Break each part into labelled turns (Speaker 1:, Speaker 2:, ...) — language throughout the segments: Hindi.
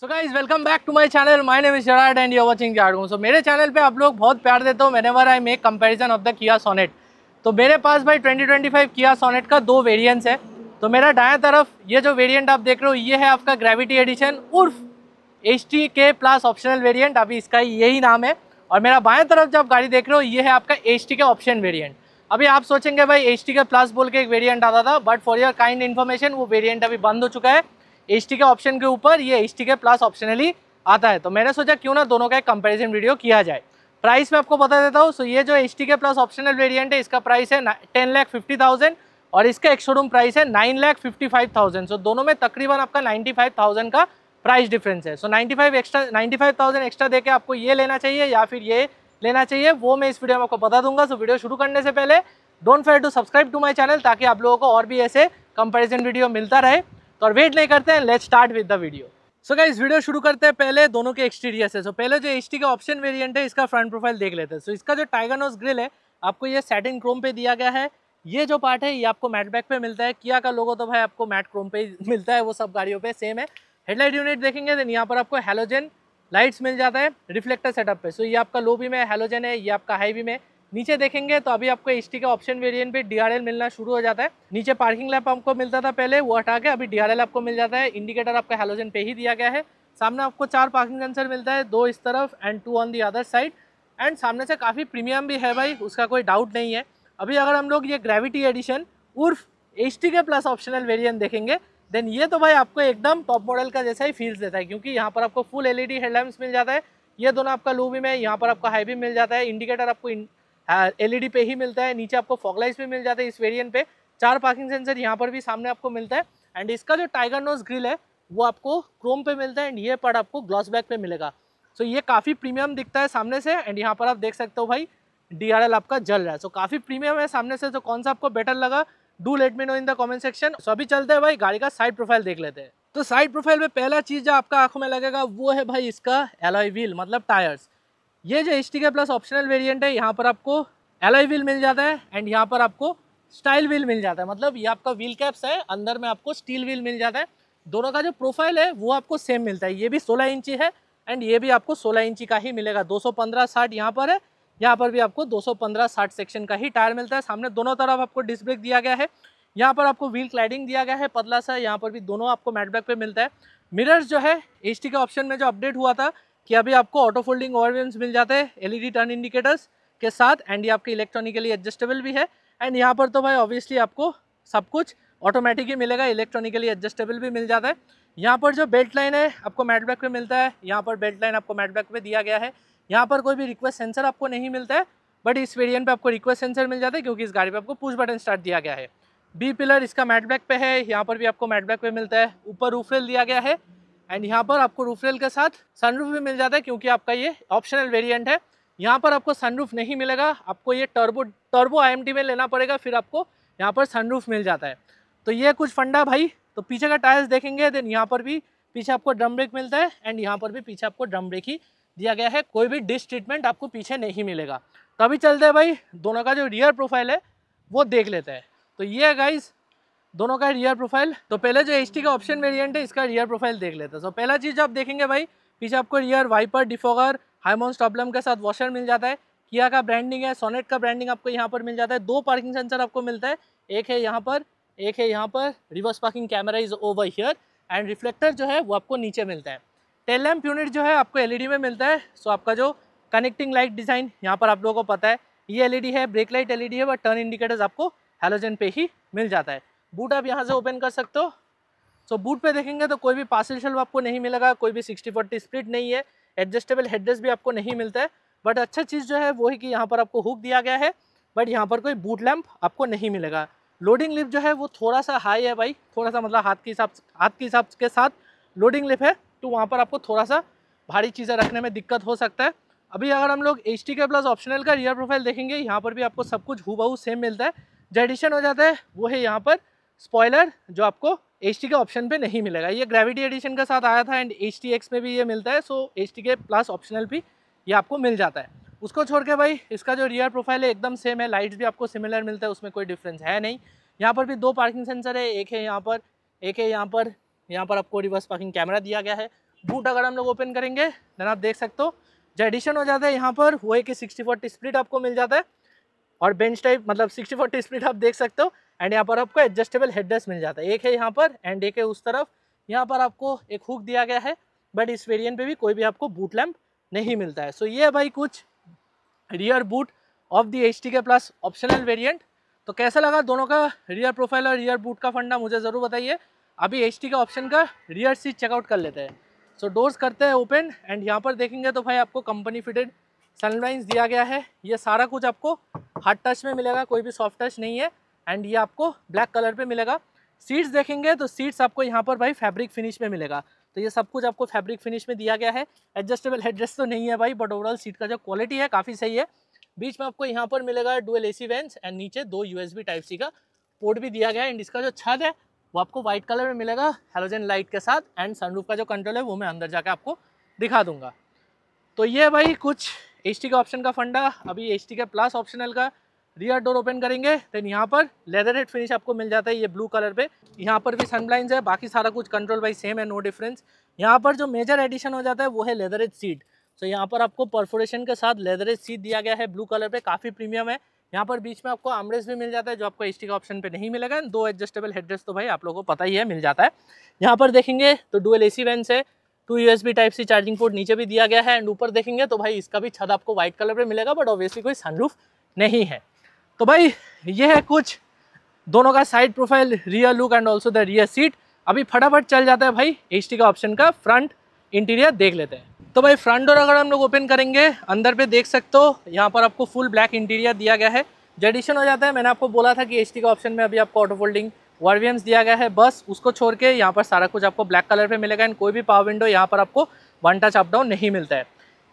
Speaker 1: So guys welcome back to my channel. My name is जराड एंड यू आर वाचिंग जार्गो। सो मेरे चैनल पे आप लोग बहुत प्यार देते हो whenever I make comparison of the Kia Sonet. तो मेरे पास भाई 2025 किया सोनेट का दो वेरिएंट्स है। तो मेरा दाएं तरफ ये जो वेरिएंट आप देख रहे हो ये है आपका ग्रेविटी एडिशन उर्फ HTK प्लस ऑप्शनल वेरिएंट, अभी इसका यही नाम है। और मेरा बाएं तरफ जब गाड़ी देख रहे हो ये है आपका HTK ऑप्शन वेरिएंट। अभी आप सोचेंगे भाई HTK प्लस बोल के एक वेरिएंट आता था, but for your kind information वो वेरिएंट अभी बंद हो चुका है। HTK ऑप्शन के ऊपर ये HTK प्लस ऑप्शनली आता है। तो मैंने सोचा क्यों ना दोनों का एक कंपैरिजन वीडियो किया जाए। प्राइस मैं आपको बता देता हूँ। सो ये जो HTK प्लस ऑप्शनल वेरिएंट है इसका प्राइस है 10,50,000 और इसका एक शोरूम प्राइस है 9,55,000। सो दोनों में तकरीबन आपका 95,000 का प्राइस डिफरेंस है। सो 95,000 एक्स्ट्रा देके आपको ये लेना चाहिए या फिर ये लेना चाहिए, वो मैं इस वीडियो में आपको बता दूंगा। सो वीडियो शुरू करने से पहले don't fair to subscribe to my channel ताकि आप लोगों को और भी ऐसे कंपैरिजन वीडियो मिलता रहे। तो और वेट नहीं करते हैं, let's start with the video. So guys video शुरू करते हैं पहले दोनों के एक्सटीरियर से। सो पहले जो HTK ऑप्शन वेरिएंट है इसका फ्रंट प्रोफाइल देख लेते हैं। सो इसका जो टाइगर नोज ग्रिल है आपको ये सैटिन क्रोम पे दिया गया है। ये जो पार्ट है ये आपको मैट बैक पे मिलता है। किया का लोगो तो भाई आपको मैट क्रोम पे मिलता है, वो सब गाड़ियों पे सेम है। हेडलाइट यूनिट देखेंगे देन यहाँ पर आपको हैलोजन लाइट्स मिल जाता है रिफ्लेक्टर सेटअप पे। सो ये आपका लो बीम है, हैलोजन है, ये आपका हाई बीम है। नीचे देखेंगे तो अभी आपको HTK ऑप्शन वेरिएंट पे DRL मिलना शुरू हो जाता है। नीचे पार्किंग लैंप आपको मिलता था पहले, वो हटा के अभी DRL आपको मिल जाता है। इंडिकेटर आपका हैलोजन पे ही दिया गया है। सामने आपको 4 पार्किंग सेंसर मिलता है, 2 इस तरफ and 2 on the other side. And सामने से काफ़ी प्रीमियम भी है भाई, उसका कोई डाउट नहीं है। अभी अगर हम लोग ये ग्रेविटी एडिशन उर्फ HTK प्लस ऑप्शनल वेरिएंट देखेंगे देन ये तो भाई आपको एकदम टॉप मॉडल का जैसा ही फील्स देता है, क्योंकि यहाँ पर आपको फुल LED हेडलैम्प्स मिल जाता है। ये दोनों आपका लो बीम है, यहाँ पर आपका हाई बीम मिल जाता है। इंडिकेटर आपको LED पे ही मिलता है। नीचे आपको फॉग लाइट्स भी मिल जाते हैं इस वेरिएंट पे। 4 पार्किंग सेंसर यहाँ पर भी सामने आपको मिलता है। एंड इसका जो टाइगर नोज ग्रिल है वो आपको क्रोम पे मिलता है एंड ये पार्ट आपको ग्लॉस बैक पे मिलेगा। सो ये काफ़ी प्रीमियम दिखता है सामने से। एंड यहाँ पर आप देख सकते हो भाई DRL आपका जल रहा है। सो काफ़ी प्रीमियम है सामने से। तो कौन सा आपको बेटर लगा do let me know in the comment section. So अभी चलते हैं भाई गाड़ी का साइड प्रोफाइल देख लेते हैं। तो साइड प्रोफाइल में पहला चीज़ जो आपका आंखों में लगेगा वो है भाई इसका एलॉय व्हील मतलब टायर्स। ये जो HTK प्लस ऑप्शनल वेरिएंट है यहाँ पर आपको एलॉय व्हील मिल जाता है एंड यहाँ पर आपको स्टाइल व्हील मिल जाता है। मतलब ये आपका व्हील कैप्स है, अंदर में आपको स्टील व्हील मिल जाता है। दोनों का जो प्रोफाइल है वो आपको सेम मिलता है। ये भी 16 इंची है एंड ये भी आपको 16 इंची का ही मिलेगा। 215/60 यहाँ पर है, यहाँ पर भी आपको 215/60 सेक्शन का ही टायर मिलता है। सामने दोनों तरफ आपको डिस्क ब्रेक दिया गया है। यहाँ पर आपको व्हील क्लैडिंग दिया गया है पतला सा, यहाँ पर भी दोनों आपको मैट ब्लैक पे मिलता है। मिरर्स जो है HTK ऑप्शन में जो अपडेट हुआ था कि अभी आपको ऑटो फोल्डिंग ओवरव्यूम्स मिल जाते हैं LED टर्न इंडिकेटर्स के साथ एंड ये आपके इलेक्ट्रॉनिकली एडजस्टेबल भी है। एंड यहाँ पर तो भाई ऑब्वियसली आपको सब कुछ ऑटोमेटिक ही मिलेगा, इलेक्ट्रॉनिकली एडजस्टेबल भी मिल जाता है। यहाँ पर जो बेल्ट लाइन है आपको मैट ब्लैक पे मिलता है। यहाँ पर बेल्ट लाइन आपको मैट ब्लैक पे दिया गया है। यहाँ पर कोई भी रिक्वेस्ट सेंसर आपको नहीं मिलता है, बट इस वेरिएंट पे आपको रिक्वेस्ट सेंसर मिल जाता है क्योंकि इस गाड़ी पे आपको पुश बटन स्टार्ट दिया गया है। B पिलर इसका मैट ब्लैक पे है, यहाँ पर भी आपको मैट ब्लैक पे मिलता है। ऊपर रूफ रेल दिया गया है एंड यहाँ पर आपको रूफ रेल के साथ सनरूफ भी मिल जाता है क्योंकि आपका ये ऑप्शनल वेरिएंट है। यहाँ पर आपको सनरूफ नहीं मिलेगा, आपको ये टर्बो IMT में लेना पड़ेगा, फिर आपको यहाँ पर सनरूफ मिल जाता है। तो ये कुछ फंडा भाई। तो पीछे का टायर्स देखेंगे देन यहाँ पर भी पीछे आपको ड्रम ब्रेक मिलता है एंड यहाँ पर भी पीछे आपको ड्रम ब्रेक ही दिया गया है। कोई भी डिस्क ट्रीटमेंट आपको पीछे नहीं मिलेगा। तो अभी चलते हैं भाई दोनों का जो रियर प्रोफाइल है वो देख लेते हैं। तो ये है गाइज दोनों का रियर प्रोफाइल। तो पहले जो HTK ऑप्शन वेरिएंट है इसका रियर प्रोफाइल देख लेते हैं। तो पहला चीज़ आप देखेंगे भाई पीछे आपको rear wiper, defogger, high mount stop lamp के साथ वॉशर मिल जाता है। किया का ब्रांडिंग है, सोनेट का ब्रांडिंग आपको यहाँ पर मिल जाता है। 2 पार्किंग सेंसर आपको मिलता है, एक है यहाँ पर, एक है यहाँ पर। Reverse parking camera is over here and reflector जो है वो आपको नीचे मिलता है। टेल लैम्प यूनिट जो है आपको LED में मिलता है। सो आपका जो कनेक्टिंग लाइट डिज़ाइन यहाँ पर आप लोगों को पता है ये LED है, ब्रेक लाइट LED है, बट टर्न इंडिकेटर्स आपको हैलोजन पे ही मिल जाता है। बूट आप यहाँ से ओपन कर सकते हो। सो बूट पे देखेंगे तो कोई भी पार्सल शेल्फ आपको नहीं मिलेगा, कोई भी 60/40 स्प्लिट नहीं है, एडजस्टेबल हेडरेस्ट भी आपको नहीं मिलता है। बट अच्छा चीज़ जो है वो है कि यहाँ पर आपको हुक दिया गया है, बट यहाँ पर कोई बूट लैम्प आपको नहीं मिलेगा। लोडिंग लिफ्ट जो है वो थोड़ा सा हाई है भाई, थोड़ा सा मतलब हाथ के हिसाब के साथ लोडिंग लिफ्ट है, तो वहाँ पर आपको थोड़ा सा भारी चीज़ें रखने में दिक्कत हो सकता है। अभी अगर हम लोग HTK प्लस ऑप्शनल का रियर प्रोफाइल देखेंगे यहाँ पर भी आपको सब कुछ हूबहू सेम मिलता है। जो एडिशन हो जाता है वो है यहाँ पर स्पॉइलर, जो आपको HTK ऑप्शन पे नहीं मिलेगा। ये ग्रेविटी एडिशन के साथ आया था एंड HTX में भी ये मिलता है। सो HTK प्लस ऑप्शनल भी ये आपको मिल जाता है। उसको छोड़ के भाई इसका जो रियर प्रोफाइल है एकदम सेम है। लाइट्स भी आपको सिमिलर मिलता है, उसमें कोई डिफरेंस है नहीं। यहाँ पर भी 2 पार्किंग सेंसर है, एक है यहाँ पर, एक है यहाँ पर। यहाँ पर आपको रिवर्स पार्किंग कैमरा दिया गया है। बूट अगर हम लोग ओपन करेंगे देन आप देख सकते हो जो एडिशन हो जाता है यहाँ पर वो है कि 60-40 स्प्लिट आपको मिल जाता है और बेंच टाइप मतलब 60-40 स्प्लिट आप देख सकते हो। एंड यहाँ पर आपको एडजस्टेबल हेडरेस्ट मिल जाता है, एक है यहाँ पर एंड एक है उस तरफ। यहाँ पर आपको एक हुक दिया गया है, बट इस वेरिएंट पे भी कोई भी आपको बूट लैम्प नहीं मिलता है। सो ये है भाई कुछ rear boot of the HTK plus optional variant. तो कैसा लगा दोनों का रियर प्रोफाइल और रियर बूट का फंडा मुझे ज़रूर बताइए। अभी HTK ऑप्शन का रियर सीट चेकआउट कर लेते हैं। सो डोर्स करते हैं ओपन एंड यहाँ पर देखेंगे तो भाई आपको कंपनी फिटेड सनलाइन्स दिया गया है। ये सारा कुछ आपको हार्ड टच में मिलेगा, कोई भी सॉफ्ट टच नहीं है। एंड ये आपको ब्लैक कलर पे मिलेगा। सीट्स देखेंगे तो सीट्स आपको यहाँ पर भाई फैब्रिक फिनिश में मिलेगा। तो ये सब कुछ आपको फैब्रिक फिनिश में दिया गया है। एडजस्टेबल हेडरेस्ट तो नहीं है भाई, बट ओवरऑल सीट का जो क्वालिटी है काफ़ी सही है। बीच में आपको यहाँ पर मिलेगा डुअल AC वेंट्स एंड नीचे 2 USB टाइप सी का पोर्ट भी दिया गया है। एंड इसका जो छत है वो आपको व्हाइट कलर में मिलेगा हेलोजन लाइट के साथ। एंड सनरूफ का जो कंट्रोल है वो मैं अंदर जाके आपको दिखा दूंगा। तो ये भाई कुछ HTK ऑप्शन का फंडा। अभी HTK प्लस ऑप्शनल का रियर डोर ओपन करेंगे देन यहाँ पर लेदर हेड फिनिश आपको मिल जाता है ये ब्लू कलर पे। यहाँ पर भी सन ब्लाइंड्स है, बाकी सारा कुछ कंट्रोल भाई सेम है, नो डिफरेंस। यहाँ पर जो मेजर एडिशन हो जाता है वो है लेदर हेड सीट। सो यहाँ पर आपको परफोरेशन के साथ लेदर हेड सीट दिया गया है ब्लू कलर पे, काफ़ी प्रीमियम है। यहाँ पर बीच में आपको आर्मरेस्ट भी मिल जाता है जो आपको HTK ऑप्शन पे नहीं मिलेगा। 2 एडजस्टेबल हेडरेस्ट तो भाई आप लोगों को पता ही है मिल जाता है। यहाँ पर देखेंगे तो डुअल AC वेंट्स है, 2 USB type C charging port नीचे भी दिया गया है। एंड ऊपर देखेंगे तो भाई इसका भी छत आपको व्हाइट कलर पे मिलेगा, बट ऑब्वियसली कोई सनरूफ नहीं है। तो भाई ये है कुछ दोनों का side profile, rear look and also the rear seat. अभी फटाफट चल जाता है भाई HTK ऑप्शन का फ्रंट इंटीरियर देख लेते हैं। तो भाई फ्रंट डोर अगर हम लोग ओपन करेंगे अंदर पे देख सकते हो यहाँ पर आपको फुल ब्लैक इंटीरियर दिया गया है। जो एडिशन हो जाता है मैंने आपको बोला था कि HTK ऑप्शन में अभी आपको ऑटो फोल्डिंग वर्वियम्स दिया गया है, बस उसको छोड़ के यहाँ पर सारा कुछ आपको ब्लैक कलर पे मिलेगा। एंड कोई भी पावर विंडो यहाँ पर आपको वन टच अप डाउन नहीं मिलता है।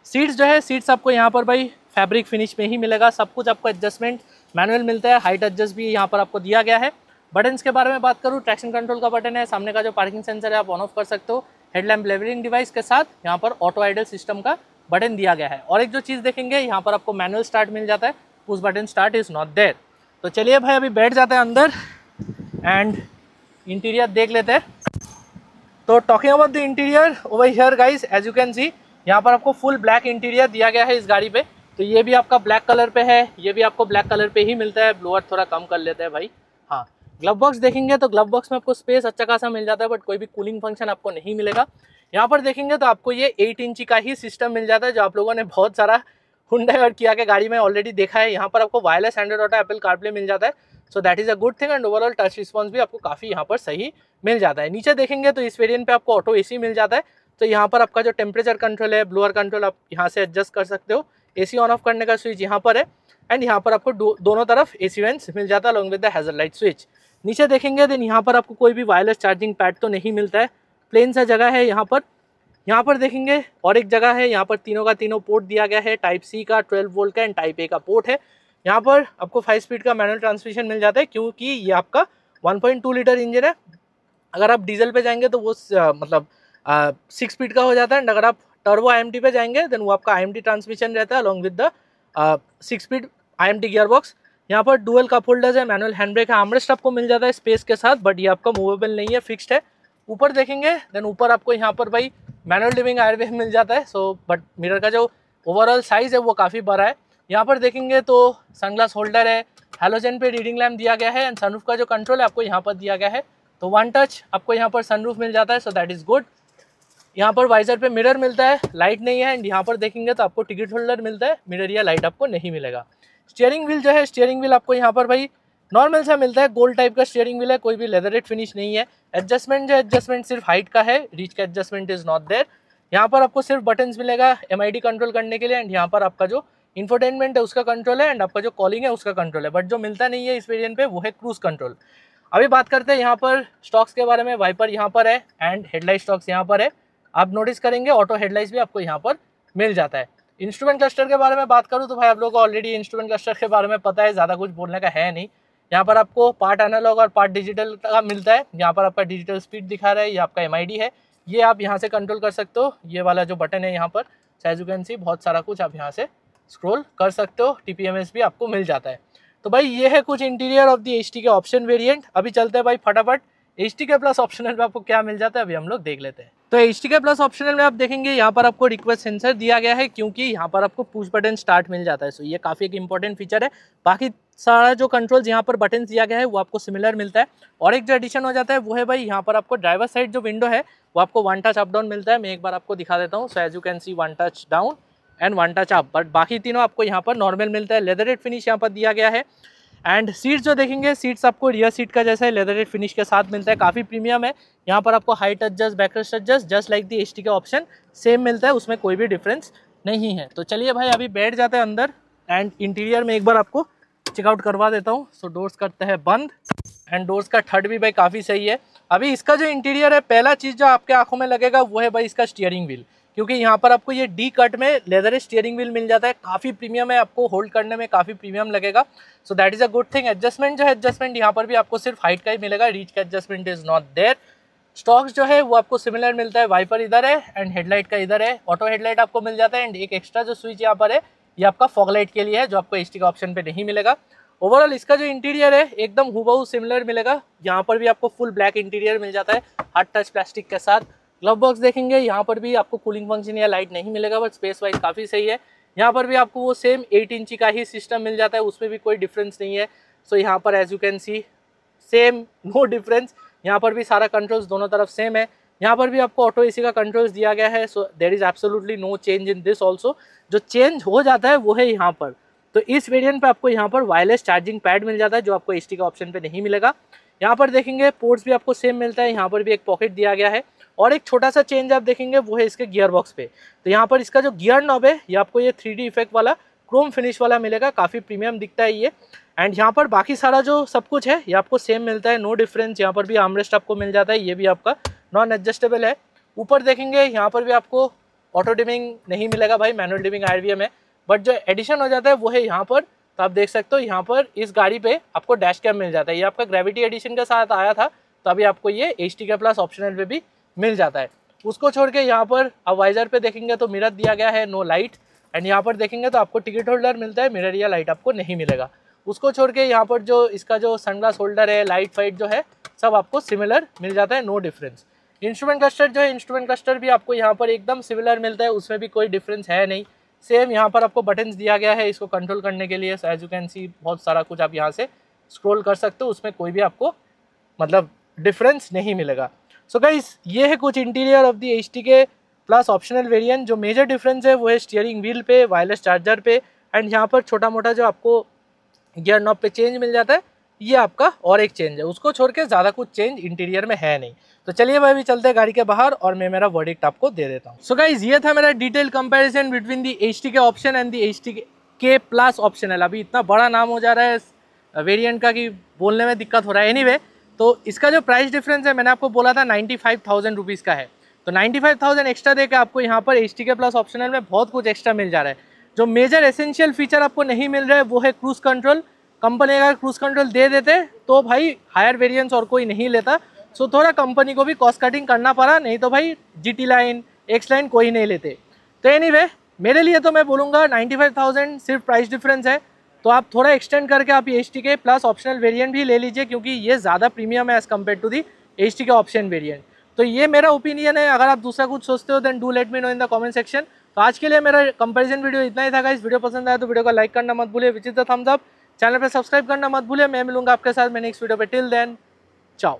Speaker 1: सीट्स जो है सीट्स आपको यहाँ पर भाई फैब्रिक फिनिश में ही मिलेगा। सब कुछ आपको एडजस्टमेंट मैनुअल मिलता है, हाइट एडजस्ट भी यहाँ पर आपको दिया गया है। बटन्स के बारे में बात करूँ, ट्रैक्शन कंट्रोल का बटन है, सामने का जो पार्किंग सेंसर है आप ऑन ऑफ कर सकते हो। हेडलैम्प लेवलिंग डिवाइस के साथ यहाँ पर ऑटो आइडल सिस्टम का बटन दिया गया है। और एक जो चीज़ देखेंगे यहाँ पर आपको मैनुअल स्टार्ट मिल जाता है, push button start is not there. तो चलिए भाई अभी बैठ जाते हैं अंदर एंड इंटीरियर देख लेते हैं। तो talking about the interior over here guys, as you can see यहाँ पर आपको फुल ब्लैक इंटीरियर दिया गया है इस गाड़ी पे। तो ये भी आपका ब्लैक कलर पे है, ये भी आपको ब्लैक कलर पे ही मिलता है। ब्लोअर थोड़ा कम कर लेते हैं भाई। हाँ, ग्लव बॉक्स देखेंगे तो ग्लव बॉक्स में आपको स्पेस अच्छा खासा मिल जाता है, बट कोई भी कूलिंग फंक्शन आपको नहीं मिलेगा। यहाँ पर देखेंगे तो आपको ये 8 इंची का ही सिस्टम मिल जाता है जो आप लोगों ने बहुत सारा हुंडई और किया के गाड़ी में ऑलरेडी देखा है। यहाँ पर आपको wireless Android Auto Apple CarPlay मिल जाता है। So that is a good thing. And overall touch response भी आपको काफ़ी यहाँ पर सही मिल जाता है। नीचे देखेंगे तो इस वेरिएंट पे आपको ऑटो AC मिल जाता है। तो यहाँ पर आपका जो टेम्परेचर कंट्रोल है, ब्लोअर कंट्रोल आप यहाँ से एडजस्ट कर सकते हो। AC ऑन ऑफ करने का स्विच यहाँ पर है। एंड यहाँ पर आपको दोनों तरफ AC वेंट्स मिल जाता है along with the hazard light switch. नीचे देखेंगे देन यहाँ पर आपको कोई भी वायरलेस चार्जिंग पैड तो नहीं मिलता है, प्लेन सा जगह है यहाँ पर। यहाँ पर देखेंगे और एक जगह है, यहाँ पर तीनों का तीनों पोर्ट दिया गया है। टाइप C का, 12 वोल्ट का एंड टाइप A का पोर्ट है। यहाँ पर आपको 5 स्पीड का मैनुअल ट्रांसमिशन मिल जाता है क्योंकि ये आपका 1.2 लीटर इंजन है। अगर आप डीजल पे जाएंगे तो वो मतलब 6 स्पीड का हो जाता है। एंड अगर आप टर्बो IMT पे जाएंगे देन वो आपका IMT ट्रांसमिशन रहता है along with the 6 speed IMT gear box. यहाँ पर डुअल कप होल्डर्स है, मैनुअल हैंड ब्रेक है, आर्मरेस्ट आपको मिल जाता है स्पेस के साथ, बट ये आपका मूवेबल नहीं है, फिक्स्ड है। ऊपर देखेंगे देन ऊपर आपको यहाँ पर भाई मैनुअल लिविंग एयरबैग मिल जाता है। सो बट मिरर का जो ओवरऑल साइज़ है वो काफ़ी बड़ा है। यहाँ पर देखेंगे तो सनग्लास होल्डर है, हैलोजन पे रीडिंग लैम्प दिया गया है। एंड सनरूफ का जो कंट्रोल है आपको यहाँ पर दिया गया है। तो वन टच आपको यहाँ पर सनरूफ मिल जाता है, सो दैट इज़ गुड। यहाँ पर वाइजर पे मिरर मिलता है, लाइट नहीं है। एंड यहाँ पर देखेंगे तो आपको टिकट होल्डर मिलता है, मिरर या लाइट आपको नहीं मिलेगा। स्टीयरिंग व्हील जो है, स्टीयरिंग व्हील आपको यहाँ पर भाई नॉर्मल सा मिलता है, गोल्ड टाइप का स्टीयरिंग व्हील है, कोई भी लेदरेट फिनिश नहीं है। एडजस्टमेंट जो एडजस्टमेंट सिर्फ हाइट का है, रीच का एडजस्टमेंट इज नॉट देयर। यहाँ पर आपको सिर्फ बटन्स मिलेगा MID कंट्रोल करने के लिए। एंड यहाँ पर आपका जो इंफोटेनमेंट है उसका कंट्रोल है एंड आपका जो कॉलिंग है उसका कंट्रोल है, बट जो मिलता नहीं है इस वेरिएंट पे वो है क्रूज कंट्रोल। अभी बात करते हैं यहाँ पर स्टॉक्स के बारे में। वाइपर यहाँ पर है एंड हेडलाइट स्टॉक्स यहाँ पर है। आप नोटिस करेंगे ऑटो हेडलाइट्स भी आपको यहाँ पर मिल जाता है। इंस्ट्रूमेंट क्लस्टर के बारे में बात करूँ तो भाई आप लोगों को ऑलरेडी इंस्ट्रूमेंट क्लस्टर के बारे में पता है, ज़्यादा कुछ बोलने का है नहीं। यहाँ पर आपको पार्ट एनालॉग और पार्ट डिजिटल का मिलता है। यहाँ पर आपका डिजिटल स्पीड दिखा रहा है, ये आपका MID है, ये आप यहाँ से कंट्रोल कर सकते हो। ये वाला जो बटन है यहाँ पर, एज यू कैन सी बहुत सारा कुछ आप यहाँ से स्क्रॉल कर सकते हो। TPMS भी आपको मिल जाता है। तो भाई ये है कुछ interior of the HTK option variant. अभी चलते हैं भाई फटाफट HTK प्लस ऑप्शनल में आपको क्या मिल जाता है, अभी हम लोग देख लेते हैं। तो H T K plus optional में आप देखेंगे यहाँ पर आपको रिक्वेस्ट सेंसर दिया गया है, क्योंकि यहाँ पर आपको पुश बटन स्टार्ट मिल जाता है। सो ये काफ़ी एक इंपॉर्टेंट फीचर है। बाकी सारा जो कंट्रोल्स यहाँ पर बटन दिया गया है वो आपको सिमिलर मिलता है। और एक जो एडिशन हो जाता है वो है भाई यहाँ पर आपको ड्राइवर साइड जो विंडो है वो आपको वन टच अप डाउन मिलता है। मैं एक बार आपको दिखा देता हूँ। So as you can see one touch down and one touch up, but बाकी तीनों आपको यहाँ पर नॉर्मल मिलता है। लेदरेट फिनिश यहाँ पर दिया गया है। एंड सीट्स जो देखेंगे, सीट्स आपको रियर सीट का जैसा है लेदरेट फिनिश के साथ मिलता है, काफ़ी प्रीमियम है। यहाँ पर आपको height adjust, backrest adjust just like the H T का ऑप्शन सेम मिलता है, उसमें कोई भी डिफरेंस नहीं है। तो चलिए भाई अभी बैठ जाते हैं अंदर एंड इंटीरियर में एक बार आपको चेकआउट करवा देता हूँ। सो डोर्स करते हैं बंद एंड डोर्स का थर्ड भी भाई काफ़ी सही है। अभी इसका जो इंटीरियर है, पहला चीज़ जो आपके आंखों में लगेगा वो है भाई इसका स्टीयरिंग व्हील, क्योंकि यहाँ पर आपको ये डी कट में लेदर स्टीयरिंग व्हील मिल जाता है। काफ़ी प्रीमियम है, आपको होल्ड करने में काफ़ी प्रीमियम लगेगा। सो that is a good thing. Adjustment जो है, एडजस्टमेंट यहाँ पर भी आपको सिर्फ हाइट का ही मिलेगा, रीच का adjustment is not there. Stalks जो है वो आपको सिमिलर मिलता है, वाइपर इधर है एंड हेडलाइट का इधर है। ऑटो हेडलाइट आपको मिल जाता है एंड एक एक्स्ट्रा जो स्विच यहाँ पर है ये आपका फॉग लाइट के लिए है, जो आपको एच टी का ऑप्शन पे नहीं मिलेगा। ओवरऑल इसका जो इंटीरियर है एकदम हूबहू सिमिलर मिलेगा। यहाँ पर भी आपको फुल ब्लैक इंटीरियर मिल जाता है हार्ड टच प्लास्टिक के साथ। ग्लव बॉक्स देखेंगे, यहाँ पर भी आपको कूलिंग फंक्शन या लाइट नहीं मिलेगा, बट स्पेस वाइज काफ़ी सही है। यहाँ पर भी आपको वो सेम 8 इंची का ही सिस्टम मिल जाता है, उसमें भी कोई डिफरेंस नहीं है। सो यहाँ पर as you can see same, no difference. यहाँ पर भी सारा कंट्रोल्स दोनों तरफ सेम है। यहाँ पर भी आपको ऑटो एसी का कंट्रोल्स दिया गया है। So there is absolutely no change in this also. जो चेंज हो जाता है वो है यहाँ पर। तो इस वेरिएंट पे आपको यहाँ पर वायरलेस चार्जिंग पैड मिल जाता है, जो आपको एच टी का ऑप्शन पे नहीं मिलेगा। यहाँ पर देखेंगे पोर्ट्स भी आपको सेम मिलता है, यहाँ पर भी एक पॉकेट दिया गया है। और एक छोटा सा चेंज आप देखेंगे वो है इसके गियर बॉक्स पे। तो यहाँ पर इसका जो गियर नॉब है ये आपको ये 3D इफेक्ट वाला क्रोम फिनिश वाला मिलेगा, काफ़ी प्रीमियम दिखता है ये। एंड यहाँ पर बाकी सारा जो सब कुछ है ये आपको सेम मिलता है, नो डिफरेंस। यहाँ पर भी आर्मरेस्ट आपको मिल जाता है, ये भी आपका नॉन एडजस्टेबल है। ऊपर देखेंगे यहाँ पर भी आपको ऑटो डिमिंग नहीं मिलेगा भाई, मैनुअल डिमिंग आरवीएम है। बट जो एडिशन हो जाता है वो है यहाँ पर। तो आप देख सकते हो यहाँ पर इस गाड़ी पे आपको डैश कैम मिल जाता है, ये आपका ग्रेविटी एडिशन के साथ आया था, तो अभी आपको ये H T K plus optional पे भी मिल जाता है। उसको छोड़ के यहाँ पर अब वाइजर पे देखेंगे तो मिरर दिया गया है, नो लाइट। एंड यहाँ पर देखेंगे तो आपको टिकट होल्डर मिलता है, मिरर या लाइट आपको नहीं मिलेगा। उसको छोड़ के यहाँ पर जो इसका जो सनग्लास होल्डर है, लाइट फाइट जो है सब आपको सिमिलर मिल जाता है, नो डिफरेंस। इंस्ट्रूमेंट क्लस्टर जो है, इंस्ट्रूमेंट क्लस्टर भी आपको यहाँ पर एकदम सिमिलर मिलता है, उसमें भी कोई डिफरेंस है नहीं। सेम यहाँ पर आपको बटन्स दिया गया है इसको कंट्रोल करने के लिए। एज यू कैन सी बहुत सारा कुछ आप यहाँ से स्क्रॉल कर सकते हो, उसमें कोई भी आपको मतलब डिफरेंस नहीं मिलेगा। सो गाइस ये है कुछ interior of the H T K plus optional variant. जो मेजर डिफरेंस है वो है स्टीयरिंग व्हील पे, वायरलेस चार्जर पे एंड यहाँ पर छोटा मोटा जो आपको गियर नॉब पे चेंज मिल जाता है, ये आपका और एक चेंज है। उसको छोड़ के ज़्यादा कुछ चेंज इंटीरियर में है नहीं। तो चलिए भाई अभी चलते हैं गाड़ी के बाहर और मैं मेरा वर्डिक्ट आपको दे देता हूँ। सो गाइस ये था मेरा detail comparison between the H T K option and the H T K plus optional. अभी इतना बड़ा नाम हो जा रहा है वेरिएंट का कि बोलने में दिक्कत हो रहा है। एनीवे तो इसका जो प्राइस डिफरेंस है मैंने आपको बोला था 95,000 रुपीज़ का है। तो 95,000 एक्स्ट्रा देकर आपको यहाँ पर H T K plus optional में बहुत कुछ एक्स्ट्रा मिल जा रहा है। जो मेजर एसेंशियल फीचर आपको नहीं मिल रहा है वो है क्रूज कंट्रोल। कंपनी अगर क्रूज कंट्रोल दे देते तो भाई हायर वेरिएंट्स और कोई नहीं लेता। सो थोड़ा कंपनी को भी कॉस्ट कटिंग करना पड़ा, नहीं तो भाई GT लाइन, X लाइन कोई नहीं लेते। तो एनीवे मेरे लिए तो मैं बोलूँगा 95,000 सिर्फ प्राइस डिफरेंस है। तो आप थोड़ा एक्सटेंड करके आप H T K plus optional variant भी ले लीजिए, क्योंकि ये ज़्यादा प्रीमियम है as compare to the H T K option variant. तो ये मेरा ओपिनियन है। अगर आप दूसरा कुछ सोचते हो then do let me know in the comment section. तो आज के लिए मेरा कंपैरिजन वीडियो इतना ही था गाइस। वीडियो पसंद आया तो वीडियो को लाइक करना मत भूलिए, which is the thumbs up. Channel पर सब्सक्राइब करना मत भूलिए। मैं मिलूंगा आपके साथ मैं नेक्स्ट वीडियो पे। टिल देन चाओ।